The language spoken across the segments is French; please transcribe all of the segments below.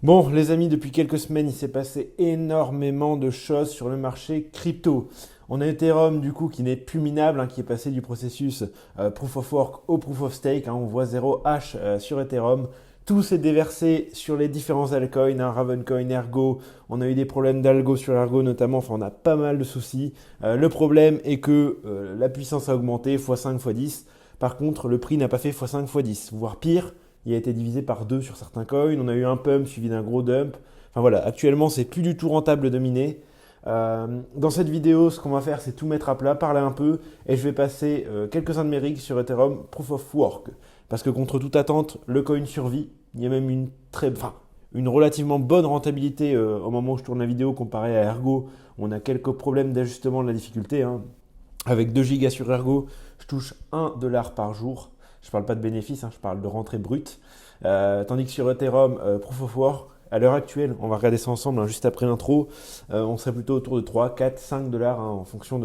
Bon, les amis, depuis quelques semaines, il s'est passé énormément de choses sur le marché crypto. On a Ethereum, du coup, qui n'est plus minable, hein, qui est passé du processus Proof of Work au Proof of Stake, hein. On voit 0 hash sur Ethereum. Tout s'est déversé sur les différents altcoins, hein, Ravencoin, Ergo. On a eu des problèmes d'algo sur Ergo notamment. Enfin, on a pas mal de soucis. Le problème est que la puissance a augmenté x5, x10. Par contre, le prix n'a pas fait x5, x10, voire pire. Il a été divisé par 2 sur certains coins. On a eu un pump suivi d'un gros dump. Enfin voilà, actuellement, c'est plus du tout rentable de miner. Dans cette vidéo, ce qu'on va faire, c'est tout mettre à plat, parler un peu, et je vais passer quelques-uns de mes rigs sur Ethereum Proof of Work. Parce que contre toute attente, le coin survit. Il y a même une relativement bonne rentabilité au moment où je tourne la vidéo comparé à Ergo. On a quelques problèmes d'ajustement de la difficulté, hein. Avec 2 gigas sur Ergo, je touche 1 dollar par jour. Je ne parle pas de bénéfices, hein, je parle de rentrée brute. Tandis que sur Ethereum, Proof of Work, à l'heure actuelle, on va regarder ça ensemble, hein, juste après l'intro, on serait plutôt autour de 3, 4, 5 dollars, hein, en fonction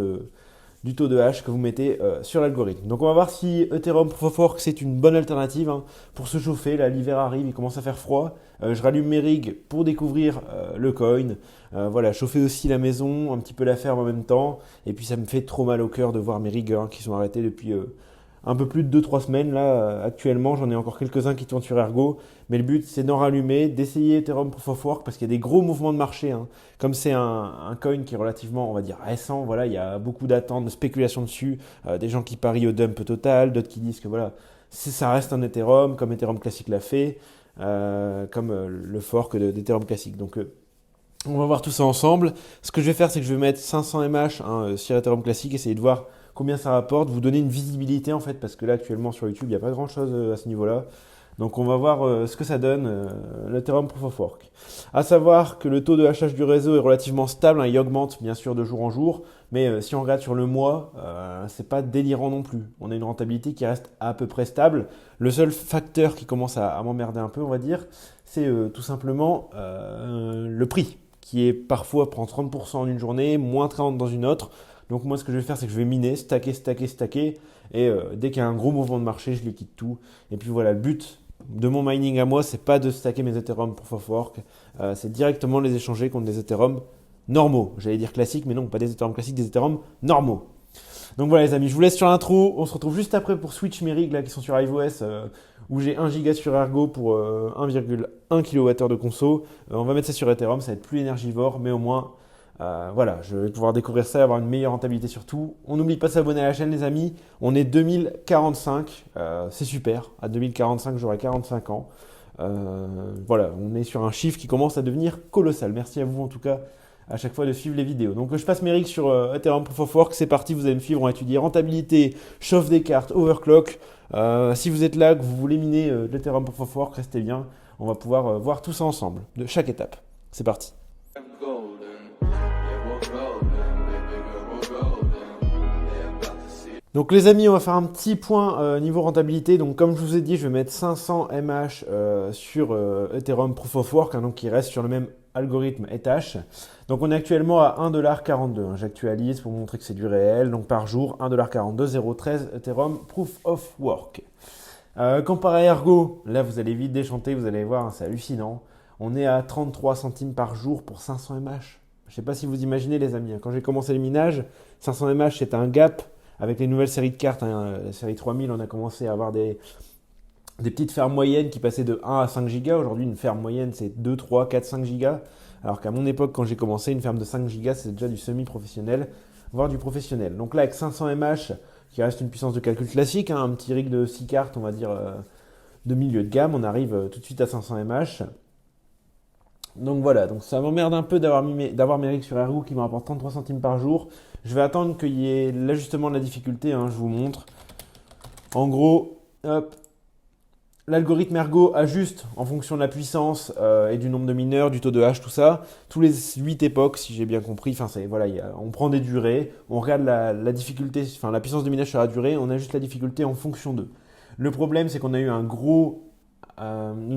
du taux de hash que vous mettez sur l'algorithme. Donc on va voir si Ethereum Proof of Work c'est une bonne alternative, hein, pour se chauffer. Là, l'hiver arrive, il commence à faire froid. Je rallume mes rigs pour découvrir le coin. Voilà, chauffer aussi la maison, un petit peu la ferme en même temps. Et puis ça me fait trop mal au cœur de voir mes rigs, hein, qui sont arrêtés depuis un peu plus de 2-3 semaines. Là, actuellement, j'en ai encore quelques-uns qui tournent sur Ergo. Mais le but, c'est d'en rallumer, d'essayer Ethereum Proof of Work parce qu'il y a des gros mouvements de marché, hein. Comme c'est un coin qui est relativement, on va dire, récent, voilà, il y a beaucoup d'attentes, de spéculation dessus. Des gens qui parient au dump total, d'autres qui disent que voilà, ça reste un Ethereum, comme Ethereum classique l'a fait, comme le fork d'Ethereum classique. Donc, on va voir tout ça ensemble. Ce que je vais faire, c'est que je vais mettre 500 mH, hein, sur Ethereum classique, essayer de voir combien ça rapporte, vous donner une visibilité en fait, parce que là actuellement sur YouTube, il n'y a pas grand chose à ce niveau-là. Donc on va voir ce que ça donne, l'Ethereum Proof of Work. À savoir que le taux de hachage du réseau est relativement stable, hein, il augmente bien sûr de jour en jour, mais si on regarde sur le mois, c'est pas délirant non plus. On a une rentabilité qui reste à peu près stable. Le seul facteur qui commence à m'emmerder un peu, on va dire, c'est tout simplement le prix, qui est parfois prend 30% en une journée, moins 30 dans une autre. Donc moi ce que je vais faire, c'est que je vais miner, stacker, stacker, stacker, et dès qu'il y a un gros mouvement de marché, je liquide tout. Et puis voilà, le but de mon mining à moi, c'est pas de stacker mes Ethereum Proof of Work, c'est directement les échanger contre des Ethereum normaux. J'allais dire classiques, mais non, pas des Ethereum classiques, des Ethereum normaux. Donc voilà les amis, je vous laisse sur l'intro. On se retrouve juste après pour switch mes rigs là, qui sont sur iOS, où j'ai 1 giga sur Ergo pour 1,1 kWh de conso. On va mettre ça sur Ethereum, ça va être plus énergivore, mais au moins, voilà, je vais pouvoir découvrir ça et avoir une meilleure rentabilité sur tout. On n'oublie pas de s'abonner à la chaîne les amis. On est 2045, c'est super. À 2045, j'aurai 45 ans. Voilà, on est sur un chiffre qui commence à devenir colossal. Merci à vous en tout cas à chaque fois de suivre les vidéos. Donc je passe mes rigs sur Ethereum Proof of Work, c'est parti, vous allez me suivre, on va étudier rentabilité, chauffe des cartes, overclock. Si vous êtes là, que vous voulez miner de l'Ethereum Proof of Work, restez bien, on va pouvoir voir tout ça ensemble, de chaque étape. C'est parti. Donc les amis, on va faire un petit point niveau rentabilité. Donc comme je vous ai dit, je vais mettre 500 mH sur Ethereum Proof of Work, hein, donc qui reste sur le même algorithme Ethash. Donc on est actuellement à 1,42$, hein. J'actualise pour vous montrer que c'est du réel. Donc par jour, 1,42$, 0,13 Ethereum Proof of Work. Comparé à Ergo, là vous allez vite déchanter, vous allez voir, hein, c'est hallucinant. On est à 33 centimes par jour pour 500 mH. Je ne sais pas si vous imaginez les amis, hein, quand j'ai commencé le minage, 500 mH c'était un gap. Avec les nouvelles séries de cartes, hein, la série 3000, on a commencé à avoir des petites fermes moyennes qui passaient de 1 à 5 gigas. Aujourd'hui, une ferme moyenne, c'est 2, 3, 4, 5 gigas. Alors qu'à mon époque, quand j'ai commencé, une ferme de 5 gigas, c'est déjà du semi-professionnel, voire du professionnel. Donc là, avec 500 mH, qui reste une puissance de calcul classique, hein, un petit rig de 6 cartes, on va dire, de milieu de gamme, on arrive tout de suite à 500 mH. Donc voilà, donc ça m'emmerde un peu d'avoir mes rigs sur Ergo qui me rapportent 33 centimes par jour. Je vais attendre qu'il y ait l'ajustement de la difficulté, hein, je vous montre. En gros, hop, l'algorithme Ergo ajuste en fonction de la puissance et du nombre de mineurs, du taux de hash, tout ça. Tous les 8 époques, si j'ai bien compris. Enfin, voilà, on prend des durées, on regarde la difficulté, enfin la puissance de minage sur la durée, on ajuste la difficulté en fonction d'eux. Le problème, c'est qu'on a eu une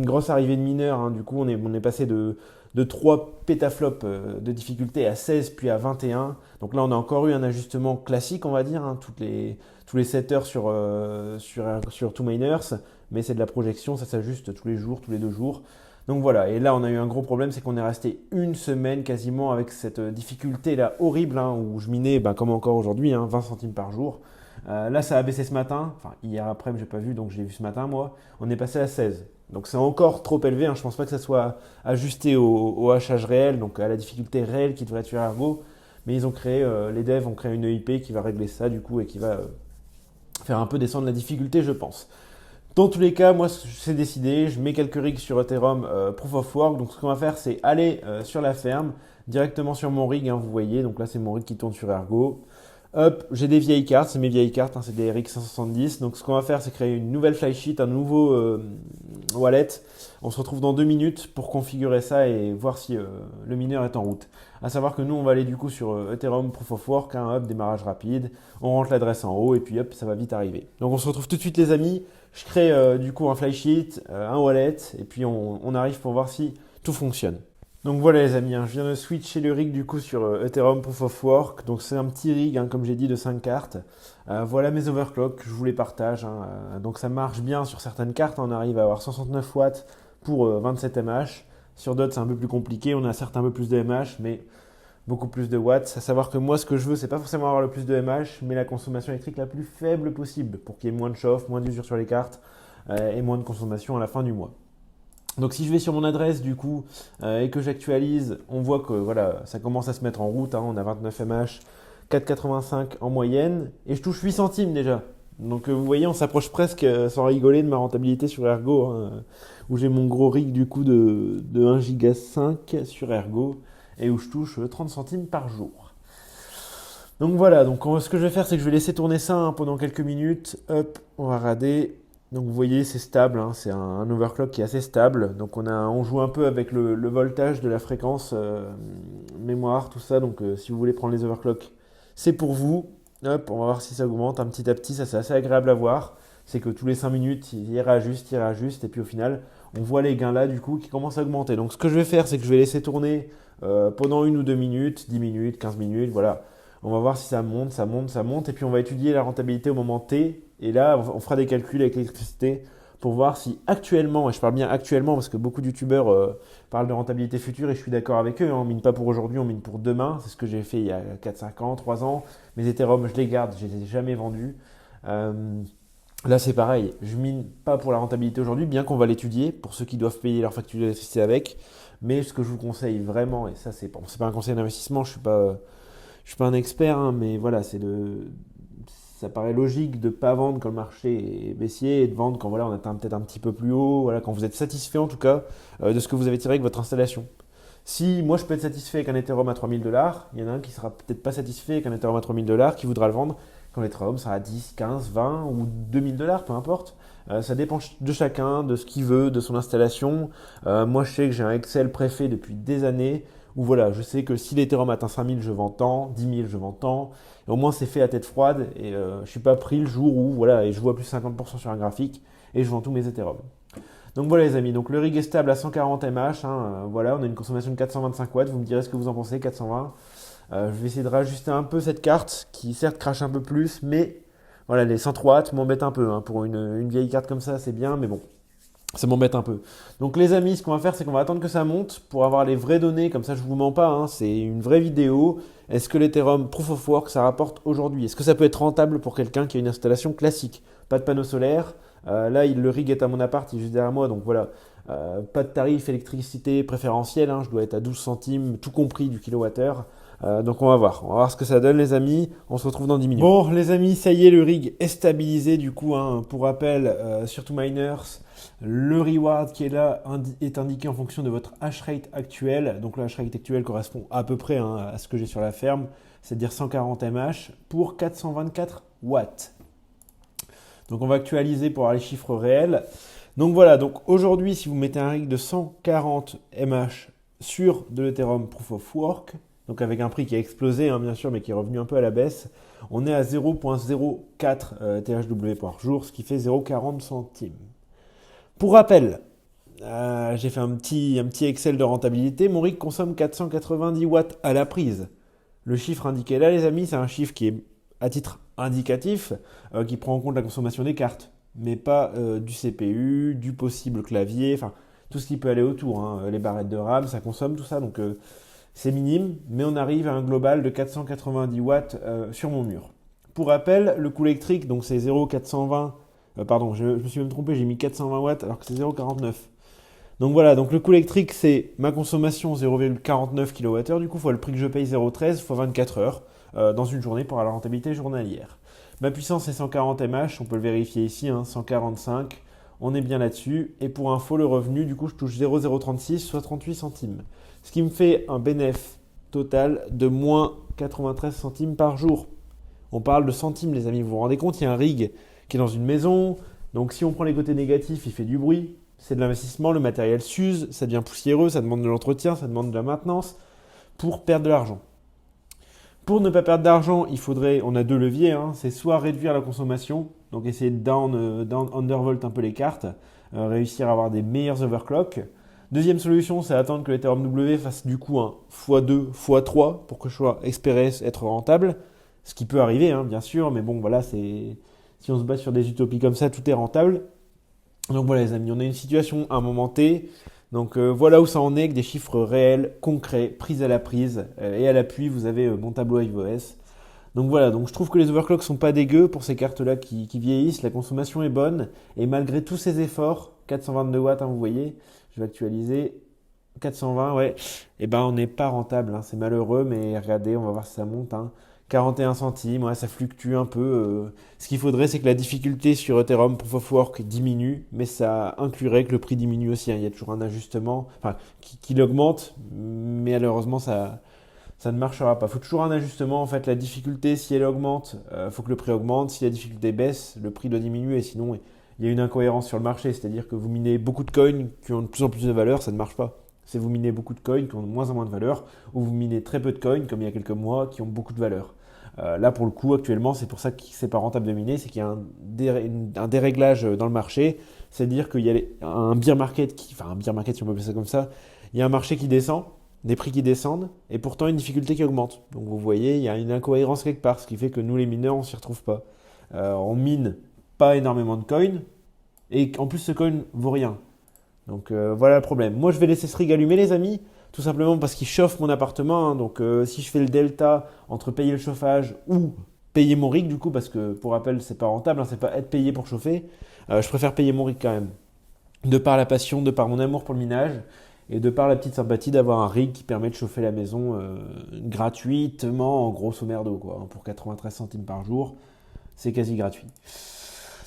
grosse arrivée de mineurs, hein. Du coup, on est passé de 3 pétaflops de difficulté à 16 puis à 21. Donc là, on a encore eu un ajustement classique, on va dire, hein, tous les 7 heures sur 2 miners, mais c'est de la projection, ça s'ajuste tous les jours, tous les 2 jours. Donc voilà, et là on a eu un gros problème, c'est qu'on est resté une semaine quasiment avec cette difficulté là horrible, hein, où je minais comme encore aujourd'hui, 20 centimes par jour. Là ça a baissé ce matin, enfin hier après mais j'ai pas vu, donc j'ai vu ce matin moi, on est passé à 16. Donc c'est encore trop élevé, hein, je pense pas que ça soit ajusté au hachage réel, donc à la difficulté réelle qui devrait être sur Ergo, mais les devs ont créé une EIP qui va régler ça du coup et qui va faire un peu descendre la difficulté je pense. Dans tous les cas, moi, c'est décidé. Je mets quelques rigs sur Ethereum Proof of Work. Donc, ce qu'on va faire, c'est aller sur la ferme, directement sur mon rig. Hein, vous voyez, donc là, c'est mon rig qui tourne sur Ergo. Hop, j'ai des vieilles cartes. C'est mes vieilles cartes. Hein, c'est des RX 570. Donc, ce qu'on va faire, c'est créer une nouvelle flysheet, un nouveau wallet. On se retrouve dans 2 minutes pour configurer ça et voir si le mineur est en route. À savoir que nous, on va aller du coup sur Ethereum Proof of Work. Hein, hop, démarrage rapide. On rentre l'adresse en haut et puis hop, ça va vite arriver. Donc, on se retrouve tout de suite, les amis. Je crée du coup un flysheet, un wallet, et puis on arrive pour voir si tout fonctionne. Donc voilà les amis, je viens de switcher le rig du coup sur Ethereum Proof of Work. Donc c'est un petit rig, comme j'ai dit, de 5 cartes. Voilà mes overclocks, je vous les partage. Donc ça marche bien sur certaines cartes, on arrive à avoir 69 watts pour 27 mH. Sur d'autres c'est un peu plus compliqué, on a certes un peu plus de mH, mais beaucoup plus de watts. À savoir que moi, ce que je veux, c'est pas forcément avoir le plus de mH, mais la consommation électrique la plus faible possible pour qu'il y ait moins de chauffe, moins d'usure sur les cartes et moins de consommation à la fin du mois. Donc si je vais sur mon adresse du coup et que j'actualise, on voit que voilà, ça commence à se mettre en route. On a 29 mH, 4,85 en moyenne et je touche 8 centimes déjà. Donc vous voyez, on s'approche presque sans rigoler de ma rentabilité sur Ergo, où j'ai mon gros rig du coup de 1,5 giga sur Ergo et où je touche 30 centimes par jour. Donc voilà, donc ce que je vais faire, c'est que je vais laisser tourner ça pendant quelques minutes. Hop, on va rader. Donc vous voyez, c'est stable, c'est un overclock qui est assez stable. Donc on joue un peu avec le voltage de la fréquence, mémoire, tout ça. Donc si vous voulez prendre les overclocks, c'est pour vous. Hop, on va voir si ça augmente un petit à petit. Ça, c'est assez agréable à voir. C'est que tous les 5 minutes, il réajuste. Et puis au final, on voit les gains là, du coup, qui commencent à augmenter. Donc ce que je vais faire, c'est que je vais laisser tourner pendant 1 ou 2 minutes, 10 minutes, 15 minutes, voilà. On va voir si ça monte, ça monte, ça monte. Et puis on va étudier la rentabilité au moment T. Et là, on fera des calculs avec l'électricité pour voir si actuellement, et je parle bien actuellement parce que beaucoup de youtubeurs parlent de rentabilité future et je suis d'accord avec eux. On mine pas pour aujourd'hui, on mine pour demain. C'est ce que j'ai fait il y a 4-5 ans, 3 ans. Mes Ethereum, je les garde, je les ai jamais vendus. Là, c'est pareil. Je mine pas pour la rentabilité aujourd'hui, bien qu'on va l'étudier pour ceux qui doivent payer leur facture d'électricité avec. Mais ce que je vous conseille vraiment, et ça, c'est pas un conseil d'investissement, je suis pas un expert, mais voilà, ça paraît logique de ne pas vendre quand le marché est baissier et de vendre quand voilà, on atteint peut-être un petit peu plus haut, voilà, quand vous êtes satisfait en tout cas de ce que vous avez tiré avec votre installation. Si moi je peux être satisfait avec un Ethereum à 3000 $, il y en a un qui sera peut-être pas satisfait avec un Ethereum à 3000 $, qui voudra le vendre quand l'Ethereum sera à 10, 15, 20 ou 2000 $, peu importe. Ça dépend de chacun, de ce qu'il veut, de son installation. Moi je sais que j'ai un Excel préfet depuis des années où voilà, je sais que si l'Ethereum atteint 5000, je vends tant, 10 000, je vends tant. Et au moins, c'est fait à tête froide et je ne suis pas pris le jour où, voilà, et je vois plus 50% sur un graphique et je vends tous mes Ethereum. Donc voilà les amis, donc le rig est stable à 140 mH, voilà, on a une consommation de 425 watts, vous me direz ce que vous en pensez, 420. Je vais essayer de rajuster un peu cette carte qui certes crache un peu plus, mais voilà, les 103 watts m'embêtent un peu, pour une vieille carte comme ça, c'est bien, mais bon, ça m'embête un peu. Donc les amis, ce qu'on va faire, c'est qu'on va attendre que ça monte pour avoir les vraies données. Comme ça, je ne vous mens pas, c'est une vraie vidéo. Est-ce que l'Ethereum Proof of Work, ça rapporte aujourd'hui? Est-ce que ça peut être rentable pour quelqu'un qui a une installation classique? Pas de panneau solaire. Là, le rig est à mon appart, il est juste derrière moi. Donc voilà, pas de tarif électricité préférentiel. Je dois être à 12 centimes, tout compris du kilowattheure. Donc on va voir ce que ça donne les amis, on se retrouve dans 10 minutes. Bon les amis, ça y est, le rig est stabilisé du coup, pour rappel, sur 2Miners, le reward qui est là est indiqué en fonction de votre hash rate actuel. Donc le hash rate actuel correspond à peu près à ce que j'ai sur la ferme, c'est-à-dire 140 mH pour 424 watts. Donc on va actualiser pour avoir les chiffres réels. Donc voilà, donc aujourd'hui si vous mettez un rig de 140 mH sur de l'Ethereum Proof of Work, donc avec un prix qui a explosé, bien sûr, mais qui est revenu un peu à la baisse, on est à 0,04 THW par jour, ce qui fait 0,40 centimes. Pour rappel, j'ai fait un petit Excel de rentabilité, mon rig consomme 490 watts à la prise. Le chiffre indiqué là, les amis, c'est un chiffre qui est à titre indicatif, qui prend en compte la consommation des cartes, mais pas du CPU, du possible clavier, enfin tout ce qui peut aller autour, hein. Les barrettes de RAM, ça consomme tout ça, donc c'est minime, mais on arrive à un global de 490 watts sur mon mur. Pour rappel, le coût électrique, donc c'est 0,420, pardon, je me suis même trompé, j'ai mis 420 watts alors que c'est 0,49. Donc voilà, donc le coût électrique, c'est ma consommation 0,49 kWh, du coup, fois le prix que je paye 0,13 fois 24 heures dans une journée pour la rentabilité journalière. Ma puissance est 140 mAh, on peut le vérifier ici, hein, 145, on est bien là-dessus. Et pour info, le revenu, du coup, je touche 0,036, soit 38 centimes. Ce qui me fait un bénéfice total de moins 93 centimes par jour. On parle de centimes, les amis, vous vous rendez compte, il y a un rig qui est dans une maison, donc si on prend les côtés négatifs, il fait du bruit, c'est de l'investissement, le matériel s'use, ça devient poussiéreux, ça demande de l'entretien, ça demande de la maintenance pour perdre de l'argent. Pour ne pas perdre d'argent, on a deux leviers, hein, c'est soit réduire la consommation, donc essayer de undervolt un peu les cartes, réussir à avoir des meilleurs overclocks. Deuxième solution, c'est attendre que l'Ethereum W fasse du coup un x2, x3 pour que je sois espéré être rentable. Ce qui peut arriver, hein, bien sûr, mais bon, voilà, si on se base sur des utopies comme ça, tout est rentable. Donc voilà, les amis, on a une situation à un moment T. Donc voilà où ça en est, avec des chiffres réels, concrets, pris à la prise. Et à l'appui, vous avez mon tableau IVOS. Donc voilà, donc je trouve que les overclocks sont pas dégueux pour ces cartes-là qui vieillissent. La consommation est bonne. Et malgré tous ces efforts, 422 watts, hein, vous voyez, je vais actualiser. 420, ouais. Et ben on n'est pas rentable, hein, c'est malheureux, mais regardez, on va voir si ça monte, hein. 41 centimes, ouais, ça fluctue un peu. Ce qu'il faudrait, c'est que la difficulté sur Ethereum Proof of Work diminue, mais ça inclurait que le prix diminue aussi, hein. Il y a toujours un ajustement, enfin, qui augmente, mais malheureusement, ça ne marchera pas. Il faut toujours un ajustement. En fait, la difficulté, si elle augmente, il faut que le prix augmente. Si la difficulté baisse, le prix doit diminuer. Sinon, il y a une incohérence sur le marché. C'est-à-dire que vous minez beaucoup de coins qui ont de plus en plus de valeur, ça ne marche pas. C'est vous minez beaucoup de coins qui ont de moins en moins de valeur, ou vous minez très peu de coins, comme il y a quelques mois, qui ont beaucoup de valeur. Là, pour le coup, actuellement, c'est pour ça que c'est pas rentable de miner, c'est qu'il y a un déréglage dans le marché. C'est-à-dire qu'il y a un bear market, enfin un bear market si on peut appeler ça comme ça, il y a un marché qui descend, des prix qui descendent, et pourtant une difficulté qui augmente. Donc vous voyez, il y a une incohérence quelque part, ce qui fait que nous, les mineurs, on s'y retrouve pas. On mine pas énormément de coins, et en plus ce coin vaut rien. Donc voilà le problème. Moi, je vais laisser ce rig allumé, les amis, tout simplement parce qu'il chauffe mon appartement, hein. Donc si je fais le delta entre payer le chauffage ou payer mon rig, du coup, parce que pour rappel, c'est pas rentable, hein, c'est pas être payé pour chauffer, je préfère payer mon rig quand même. De par la passion, de par mon amour pour le minage, et de par la petite sympathie d'avoir un rig qui permet de chauffer la maison gratuitement, en grosso merdo, quoi. Pour 93 centimes par jour, c'est quasi gratuit.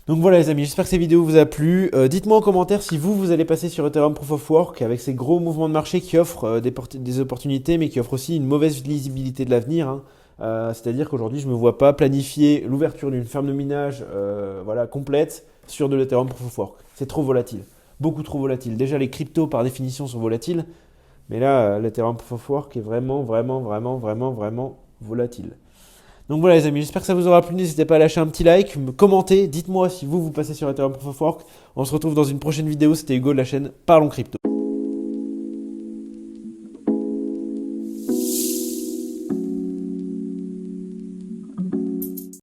Donc voilà les amis, j'espère que cette vidéo vous a plu. Dites-moi en commentaire si vous allez passer sur Ethereum Proof of Work avec ces gros mouvements de marché qui offrent des opportunités, mais qui offrent aussi une mauvaise lisibilité de l'avenir, hein. C'est-à-dire qu'aujourd'hui, je ne me vois pas planifier l'ouverture d'une ferme de minage complète sur de l'Ethereum Proof of Work. C'est trop volatile, beaucoup trop volatile. Déjà, les cryptos par définition sont volatiles, mais là, l'Ethereum Proof of Work est vraiment volatile. Donc voilà les amis, j'espère que ça vous aura plu. N'hésitez pas à lâcher un petit like, me commenter, dites-moi si vous passez sur Ethereum Proof of Work. On se retrouve dans une prochaine vidéo, c'était Hugo de la chaîne Parlons Crypto.